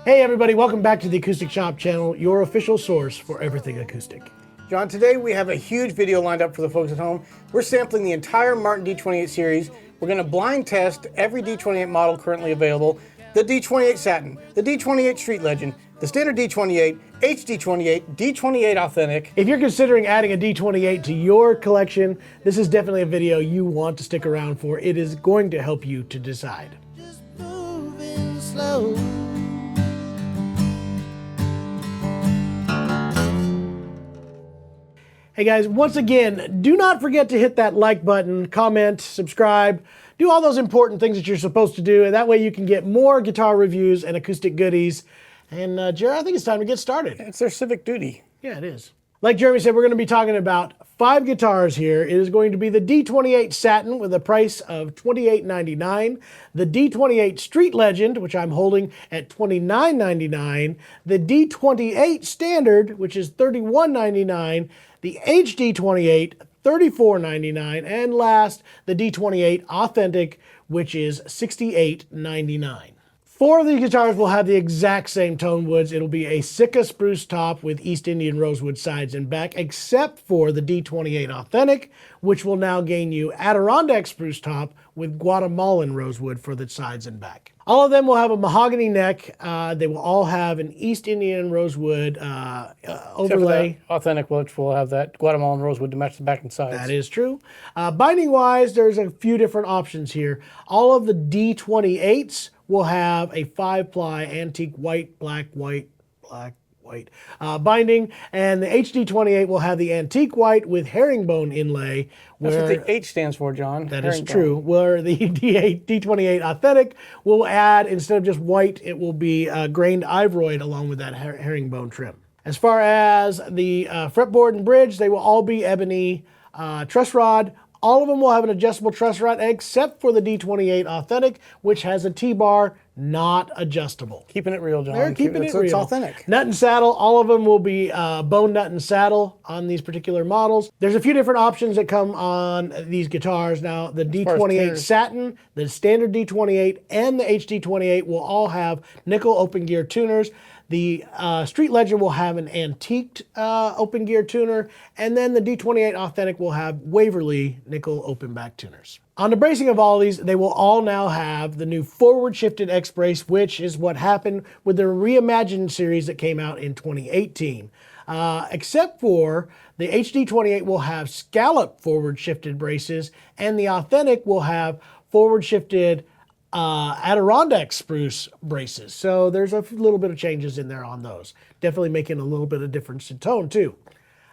Hey everybody, welcome back to the Acoustic Shop channel, your official source for everything acoustic. John, today we have a huge video lined up for the folks at home. We're sampling the entire Martin D-28 series. We're going to blind test every D-28 model currently available. The D-28 Satin, the D-28 Street Legend, the standard D-28, HD-28, D-28 Authentic. If you're considering adding a D-28 to your collection, this is definitely a video you want to stick around for. It is going to help you to decide. Just moving slow. Hey guys, once again, do not forget to hit that like button, comment, subscribe, do all those important things that you're supposed to do, and that way you can get more guitar reviews and acoustic goodies. And Jerry, I think it's time to get started. It's their civic duty. Yeah, it is. Like Jeremy said, we're going to be talking about 5 guitars here. It is going to be the D-28 Satin with a price of $28.99, the D-28 Street Legend, which I'm holding at $29.99, the D-28 Standard, which is $31.99, the HD-28, $34.99, and last, the D-28 Authentic, which is $68.99. 4 of these guitars will have the exact same tone woods. It'll be a Sitka spruce top with East Indian rosewood sides and back, except for the D-28 Authentic, which will now gain you Adirondack spruce top with Guatemalan rosewood for the sides and back. All of them will have a mahogany neck. They will all have an East Indian rosewood overlay. Authentic, which will have that Guatemalan rosewood to match the back and sides. That is true. Binding-wise, there's a few different options here. All of the D-28s will have a 5-ply antique white, black, white, binding, and the HD-28 will have the antique white with herringbone inlay. That's what the H stands for, John. That is true. Where the D-28 Authentic will add, instead of just white, it will be grained ivoroid along with that herringbone trim. As far as the fretboard and bridge, they will all be ebony truss rod. All of them will have an adjustable truss rod except for the D-28 Authentic, which has a T-bar, not adjustable. Keeping it real, John. They're keeping it real. It's authentic. Nut and saddle, all of them will be bone nut and saddle on these particular models. There's a few different options that come on these guitars. Now, the D-28 Satin, the standard D-28, and the HD-28 will all have nickel open gear tuners. The Street Legend will have an antiqued open gear tuner, and then the D-28 Authentic will have Waverly nickel open back tuners. On the bracing of all these, they will all now have the new forward shifted X brace, which is what happened with the Reimagined series that came out in 2018. Except for the HD-28 will have scallop forward shifted braces, and the Authentic will have forward shifted Adirondack spruce braces. So there's a little bit of changes in there on those. Definitely making a little bit of difference in tone too.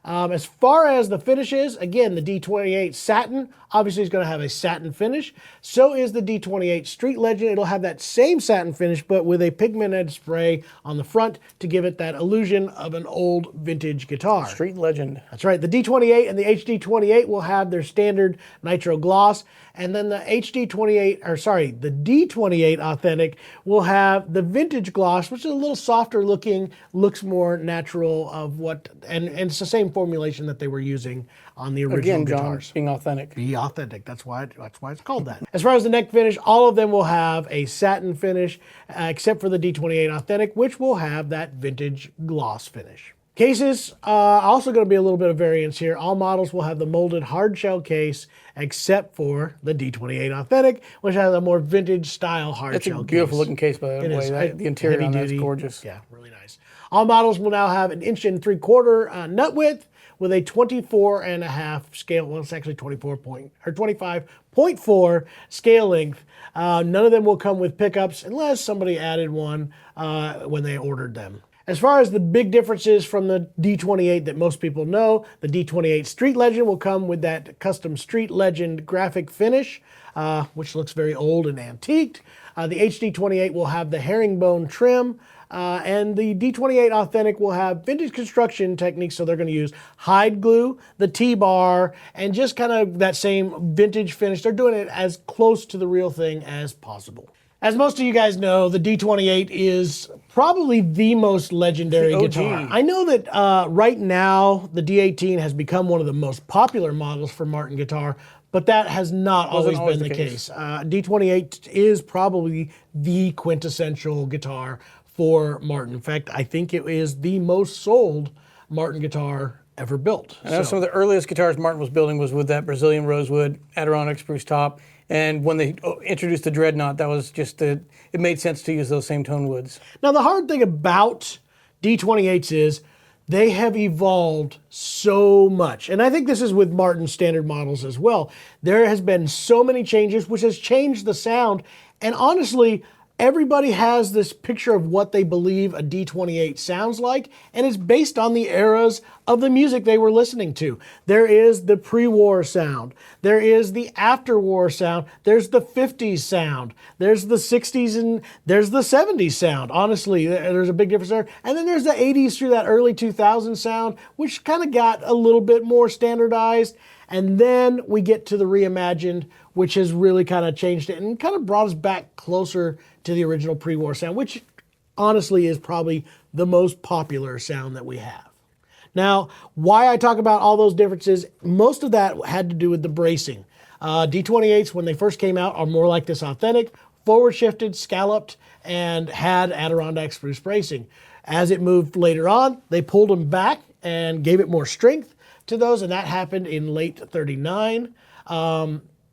As far as the finishes, again, the D-28 Satin obviously is going to have a satin finish. So is the D-28 Street Legend. It'll have that same satin finish, but with a pigmented spray on the front to give it that illusion of an old vintage guitar. Street Legend. That's right. The D-28 and the HD-28 will have their standard nitro gloss, and then the the D-28 Authentic will have the vintage gloss, which is a little softer looking, looks more natural of what, and it's the same formulation that they were using on the original guitars. John, being authentic. Be authentic. That's why it's called that. As far as the neck finish, all of them will have a satin finish, except for the D-28 Authentic, which will have that vintage gloss finish. Cases, also going to be a little bit of variance here. All models will have the molded hard shell case, except for the D-28 Authentic, which has a more vintage style hard shell case. It's a beautiful looking case, by the way. The interior on that is gorgeous. Yeah, really nice. All models will now have an 1 3/4 nut width with a 24.5 scale. Well, it's actually 25.4 scale length. None of them will come with pickups unless somebody added one when they ordered them. As far as the big differences from the D-28 that most people know, the D-28 Street Legend will come with that custom Street Legend graphic finish, which looks very old and antiqued. The HD-28 will have the herringbone trim, and the D-28 Authentic will have vintage construction techniques, so they're going to use hide glue, the T-bar, and just kind of that same vintage finish. They're doing it as close to the real thing as possible. As most of you guys know, the D-28 is probably the most legendary guitar. I know that right now, the D-18 has become one of the most popular models for Martin guitar, but that has not always been the case. D-28 is probably the quintessential guitar for Martin. In fact, I think it is the most sold Martin guitar ever built. I know some of the earliest guitars Martin was building was with that Brazilian rosewood Adirondack spruce top. And when they introduced the Dreadnought, that was just it made sense to use those same tone woods. Now, the hard thing about D28s is they have evolved so much. And I think this is with Martin's standard models as well. There has been so many changes, which has changed the sound. And honestly, everybody has this picture of what they believe a D28 sounds like, and it's based on the eras of the music they were listening to. There is the pre-war sound. There is the after-war sound. There's the 50s sound. There's the 60s and there's the 70s sound. Honestly, there's a big difference there. And then there's the 80s through that early 2000s sound, which kind of got a little bit more standardized. And then we get to the reimagined, which has really kind of changed it and kind of brought us back closer to the original pre-war sound, which honestly is probably the most popular sound that we have. Now, why I talk about all those differences, most of that had to do with the bracing. D28s, when they first came out, are more like this authentic, forward shifted, scalloped, and had Adirondack spruce bracing. As it moved later on, they pulled them back and gave it more strength to those, and that happened in late 39.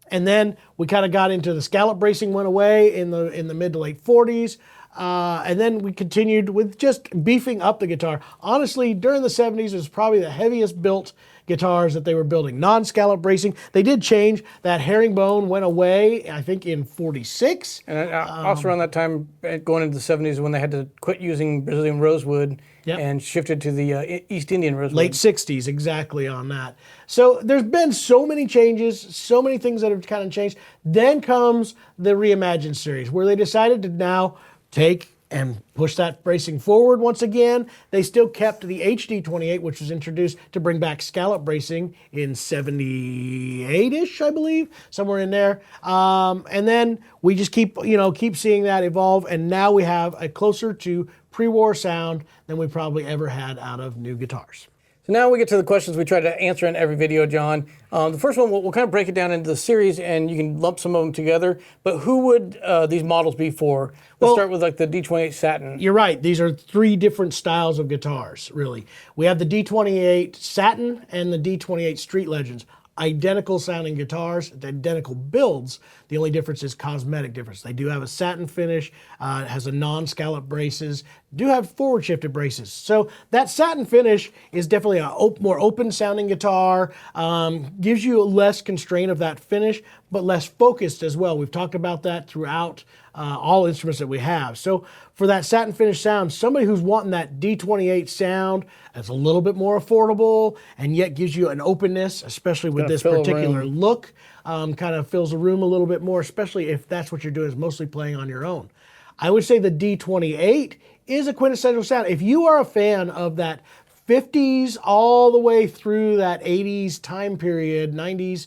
And then we kind of got into the scallop bracing went away in the mid to late 40s. And then we continued with just beefing up the guitar. Honestly, during the 70s, it was probably the heaviest built guitars that they were building. Non-scallop bracing. They did change. That herringbone went away, I think, in 46. And also around that time, going into the 70s, when they had to quit using Brazilian rosewood and shifted to the East Indian rosewood. Late 60s, exactly on that. So there's been so many changes, so many things that have kind of changed. Then comes the Reimagined series, where they decided to now take and push that bracing forward once again. They still kept the HD28, which was introduced to bring back scallop bracing in 78-ish, I believe, somewhere in there. And then we just keep seeing that evolve, and now we have a closer to pre-war sound than we probably ever had out of new guitars. So now we get to the questions we try to answer in every video, John. The first one, we'll kind of break it down into the series, and you can lump some of them together. But who would these models be for? Let's start with like the D28 Satin. You're right. These are three different styles of guitars, really. We have the D28 Satin and the D28 Street Legends. Identical sounding guitars, identical builds. The only difference is cosmetic difference. They do have a satin finish, it has a non-scallop braces, do have forward shifted braces. So that satin finish is definitely a more open sounding guitar, gives you less constraint of that finish, but less focused as well. We've talked about that throughout all instruments that we have. So for that satin finish sound, somebody who's wanting that D28 sound that's a little bit more affordable and yet gives you an openness, especially with this particular look, kind of fills the room a little bit more, especially if that's what you're doing is mostly playing on your own. I would say the D28 is a quintessential sound. If you are a fan of that 50s all the way through that 80s time period, 90s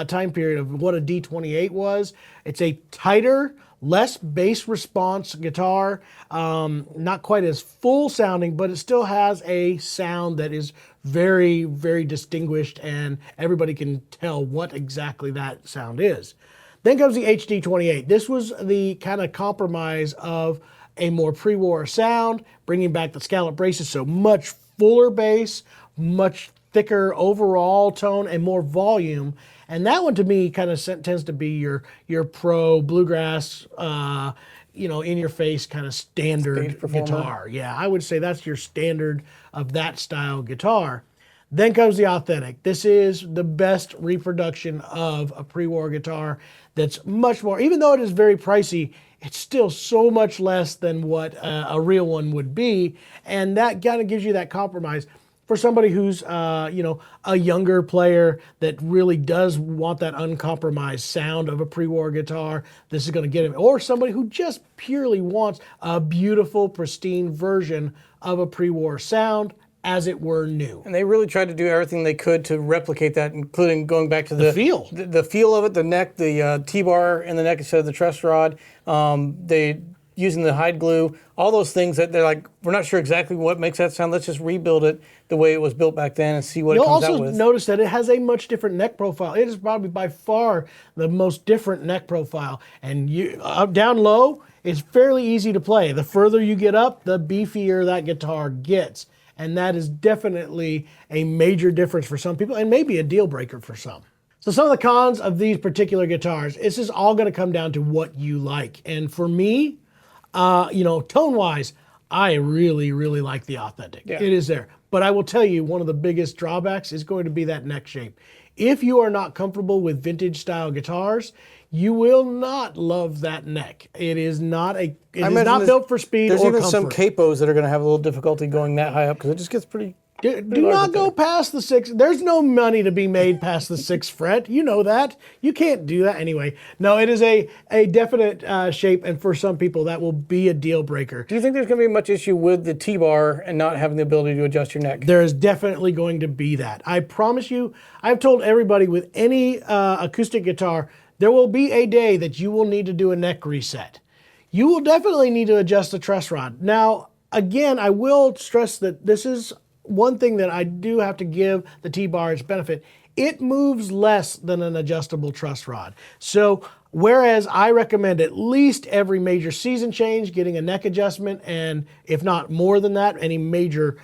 time period of what a D28 was, it's a tighter, less bass response guitar, not quite as full sounding, but it still has a sound that is very, very distinguished, and everybody can tell what exactly that sound is. Then comes the HD28. This was the kind of compromise of a more pre-war sound, bringing back the scallop braces, so much fuller bass, much thicker overall tone, and more volume. And that one to me kind of tends to be your pro bluegrass, in your face kind of standard guitar. Yeah, I would say that's your standard of that style guitar. Then comes the Authentic. This is the best reproduction of a pre-war guitar that's much more, even though it is very pricey, it's still so much less than what a real one would be. And that kind of gives you that compromise. For somebody who's, a younger player that really does want that uncompromised sound of a pre-war guitar, this is going to get him. Or somebody who just purely wants a beautiful, pristine version of a pre-war sound, as it were new. And they really tried to do everything they could to replicate that, including going back to the feel. The feel of it, the neck, the T-bar in the neck instead of the truss rod. They using the hide glue, all those things that they're like, we're not sure exactly what makes that sound. Let's just rebuild it the way it was built back then and see what it comes out with. You'll also notice that it has a much different neck profile. It is probably by far the most different neck profile. And down low, It's fairly easy to play. The further you get up, the beefier that guitar gets. And that is definitely a major difference for some people and maybe a deal breaker for some. So some of the cons of these particular guitars, this is all going to come down to what you like. And for me, tone-wise, I really, really like the Authentic. Yeah. It is there. But I will tell you, one of the biggest drawbacks is going to be that neck shape. If you are not comfortable with vintage style guitars, you will not love that neck. It is not built for speed or comfort. There's even some capos that are going to have a little difficulty going that high up because it just gets pretty... Do not go past the 6. There's no money to be made past the 6th fret. You know that. You can't do that anyway. No, it is a definite shape, and for some people that will be a deal breaker. Do you think there's going to be much issue with the T-bar and not having the ability to adjust your neck? There is definitely going to be that. I promise you, I've told everybody with any acoustic guitar, there will be a day that you will need to do a neck reset. You will definitely need to adjust the truss rod. Now, again, I will stress that this is one thing that I do have to give the T-bar its benefit. It moves less than an adjustable truss rod. So whereas I recommend at least every major season change getting a neck adjustment, and if not more than that, any major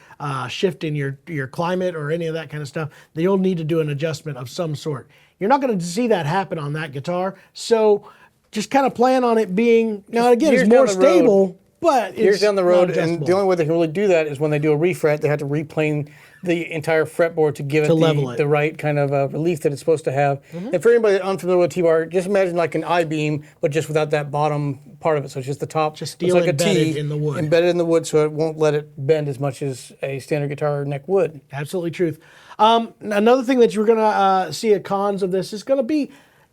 shift in your climate or any of that kind of stuff, then you'll need to do an adjustment of some sort. You're not going to see that happen on that guitar. So just kind of plan on it being, now again, it's more stable. But years down the road, and the only way they can really do that is when they do a refret, they have to replane the entire fretboard to give it the right kind of relief that it's supposed to have. And for anybody unfamiliar with T-bar, just imagine like an I-beam, but just without that bottom part of it. So it's just the top. Just steel like embedded in the wood. Embedded in the wood, so it won't let it bend as much as a standard guitar neck would. Absolutely truth. Another thing that you're going to see at cons of this is going to be,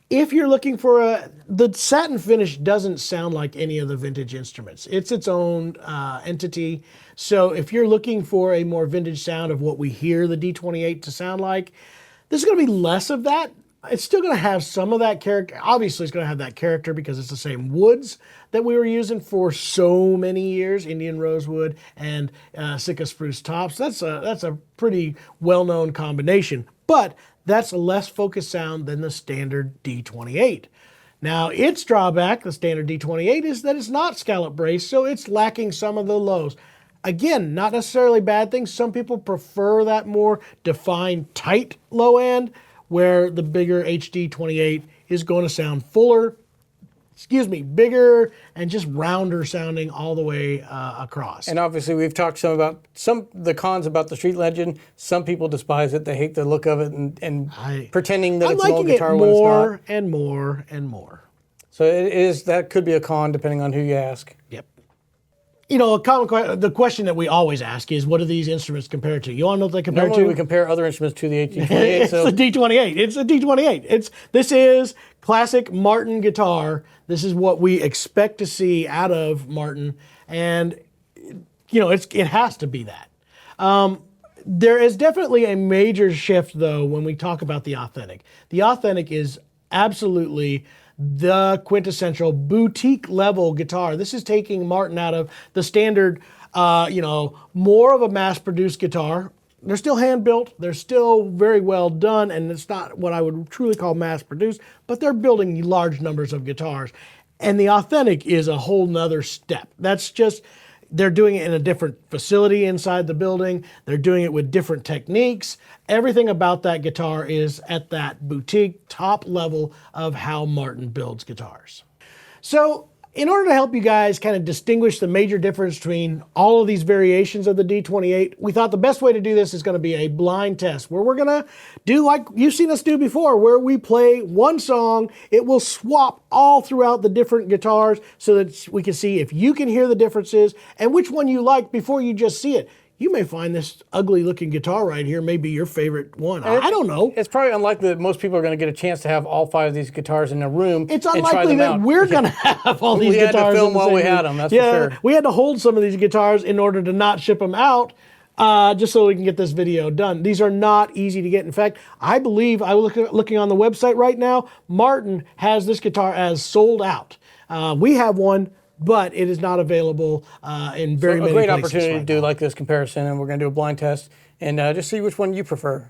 if you're looking for the satin finish doesn't sound like any of the vintage instruments. It's its own entity. So if you're looking for a more vintage sound of what we hear the D-28 to sound like, this is going to be less of that. It's still going to have some of that character. Obviously, it's going to have that character because it's the same woods that we were using for so many years, Indian rosewood and Sitka spruce tops. That's a pretty well-known combination. But that's a less focused sound than the standard D-28. Now, its drawback, the standard D-28, is that it's not scallop braced, so it's lacking some of the lows. Again, not necessarily bad things. Some people prefer that more defined, tight low end, where the bigger HD-28 is going to sound fuller, bigger and just rounder sounding all the way across. And obviously we've talked about the cons about the Street Legend. Some people despise it. They hate the look of it and pretending that it's an old guitar when it's not. More and more and more. So that could be a con depending on who you ask. Yep. You know, the question that we always ask is, what do these instruments compare to? You want to know what they compare to? Normally we compare other instruments to the HD-28. It's the D-28. It's a D-28. This is classic Martin guitar. This is what we expect to see out of Martin, and it has to be that. There is definitely a major shift, though, when we talk about the Authentic. The Authentic is absolutely the quintessential boutique level guitar. This is taking Martin out of the standard, more of a mass-produced guitar. They're still hand-built, they're still very well done, and it's not what I would truly call mass-produced, but they're building large numbers of guitars. And the Authentic is a whole nother step. That's just, they're doing it in a different facility inside the building. They're doing it with different techniques. Everything about that guitar is at that boutique top level of how Martin builds guitars. So in order to help you guys kind of distinguish the major difference between all of these variations of the D-28, we thought the best way to do this is going to be a blind test, where we're going to do like you've seen us do before, where we play one song. It will swap all throughout the different guitars so that we can see if you can hear the differences and which one you like before you just see it. You may find this ugly looking guitar right here may be your favorite one. I don't know. It's probably unlikely that most people are going to get a chance to have all 5 of these guitars in a room. It's unlikely that we're going to have all these guitars. We had to film while we had them, that's for sure. We had to hold some of these guitars in order to not ship them out, just so we can get this video done. These are not easy to get. In fact, I believe, I was looking on the website right now, Martin has this guitar as sold out. We have one, but it is not available in very many places. A great opportunity to do like this comparison, and we're going to do a blind test and just see which one you prefer.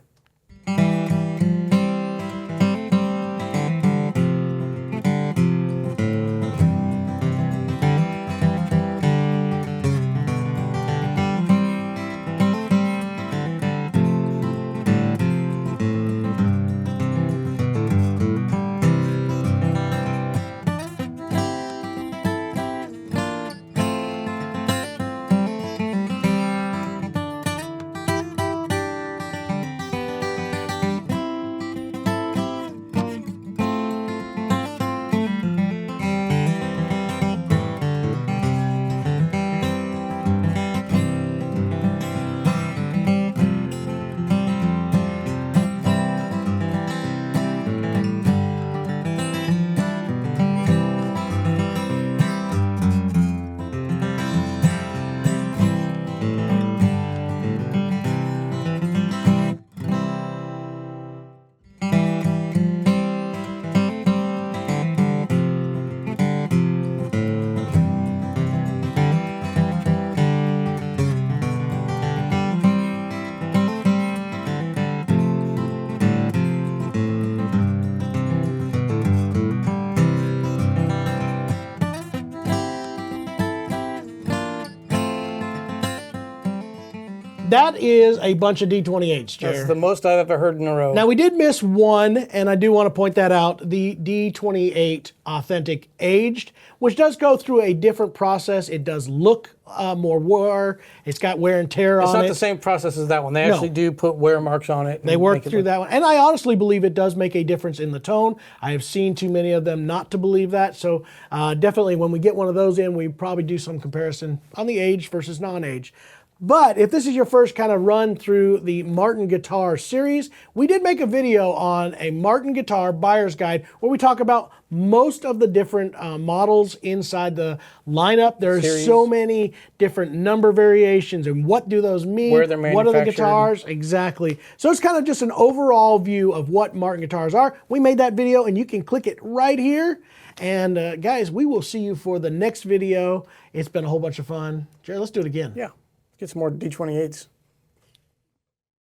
That is a bunch of D28s, That's Jer. the most I've ever heard in a row. Now we did miss one, and I do want to point that out, the D28 Authentic Aged, which does go through a different process. It does look more wear. It's got wear and tear it's on not it. the same process as that one. They actually do put wear marks on it. They work through that one. And I honestly believe it does make a difference in the tone. I have seen too many of them not to believe that. So definitely when we get one of those in, we probably do some comparison on the aged versus non-aged. But if this is your first kind of run through the Martin guitar series, we did make a video on a Martin guitar buyer's guide where we talk about most of the different models inside the lineup. There's so many different number variations and what do those mean? Where they're What are the manufactured. guitars? Exactly. So it's kind of just an overall view of what Martin guitars are. We made that video and you can click it right here. And guys, we will see you for the next video. It's been a whole bunch of fun. Jerry, let's do it again. Yeah. Get some more D28s.